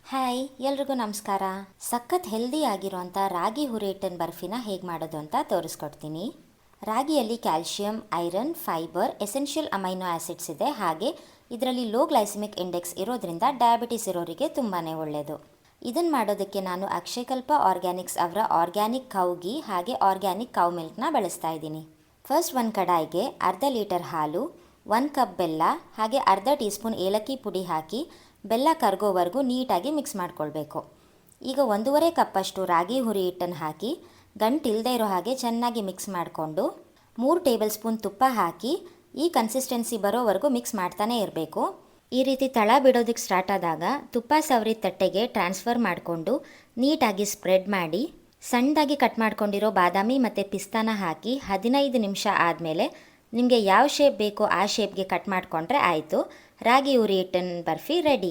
Hi ಎಲ್ರಿಗೂ ನಮಸ್ಕಾರ. ಸಖತ್ ಹೆಲ್ದಿ ಆಗಿರೋಂಥ ರಾಗಿ ಹುರಿ ಹಿಟ್ಟಿನ ಬರ್ಫಿನ ಹೇಗೆ ಮಾಡೋದು ಅಂತ ತೋರಿಸ್ಕೊಡ್ತೀನಿ. ರಾಗಿಯಲ್ಲಿ calcium, iron, fibre, essential amino acids ಇದೆ. ಹಾಗೆ ಇದರಲ್ಲಿ ಲೋ ಗ್ಲೈಸೆಮಿಕ್ ಇಂಡೆಕ್ಸ್ ಇರೋದ್ರಿಂದ ಡಯಾಬಿಟಿಸ್ ಇರೋರಿಗೆ ತುಂಬಾ ಒಳ್ಳೆಯದು. ಇದನ್ನು ಮಾಡೋದಕ್ಕೆ ನಾನು ಅಕ್ಷಯಕಲ್ಪ ಆರ್ಗ್ಯಾನಿಕ್ಸ್ ಅವರ ಆರ್ಗ್ಯಾನಿಕ್ ಕೌ ಘೀ ಹಾಗೆ ಆರ್ಗ್ಯಾನಿಕ್ ಕೌ ಮಿಲ್ಕ್ನ ಬಳಸ್ತಾ ಇದ್ದೀನಿ. ಫಸ್ಟ್ ಒಂದು ಕಡಾಯಿಗೆ ಅರ್ಧ ಲೀಟರ್ ಹಾಲು, 1 ಕಪ್ ಬೆಲ್ಲ ಹಾಗೆ ಅರ್ಧ ಟೀ ಸ್ಪೂನ್ ಏಲಕ್ಕಿ ಪುಡಿ ಹಾಕಿ ಬೆಲ್ಲ ಕರಗೋವರೆಗೂ ನೀಟಾಗಿ ಮಿಕ್ಸ್ ಮಾಡ್ಕೊಳ್ಬೇಕು. ಈಗ 1.5 ಕಪ್ಪಷ್ಟು ರಾಗಿ ಹುರಿ ಹಿಟ್ಟನ್ನು ಹಾಕಿ ಗಂಟಿಲ್ಲದೆ ಇರೋ ಹಾಗೆ ಚೆನ್ನಾಗಿ ಮಿಕ್ಸ್ ಮಾಡಿಕೊಂಡು 3 ಟೇಬಲ್ ಸ್ಪೂನ್ ತುಪ್ಪ ಹಾಕಿ ಈ ಕನ್ಸಿಸ್ಟೆನ್ಸಿ ಬರೋವರೆಗೂ ಮಿಕ್ಸ್ ಮಾಡ್ತಾನೇ ಇರಬೇಕು. ಈ ರೀತಿ ತಳ ಬಿಡೋದಕ್ಕೆ ಸ್ಟಾರ್ಟ್ ಆದಾಗ ತುಪ್ಪ ಸವರಿದ ತಟ್ಟೆಗೆ ಟ್ರಾನ್ಸ್ಫರ್ ಮಾಡಿಕೊಂಡು ನೀಟಾಗಿ ಸ್ಪ್ರೆಡ್ ಮಾಡಿ ಸಣ್ಣದಾಗಿ ಕಟ್ ಮಾಡ್ಕೊಂಡಿರೋ ಬಾದಾಮಿ ಮತ್ತು ಪಿಸ್ತಾನ ಹಾಕಿ 15 ನಿಮಿಷ ಆದಮೇಲೆ ನಿಮಗೆ ಯಾವ ಶೇಪ್ ಬೇಕೋ ಆ ಶೇಪ್ಗೆ ಕಟ್ ಮಾಡಿಕೊಂಡ್ರೆ ಆಯಿತು. ರಾಗಿ ಹುರಿ ಹಿಟ್ಟಿನ ಬರ್ಫಿ ರೆಡಿ.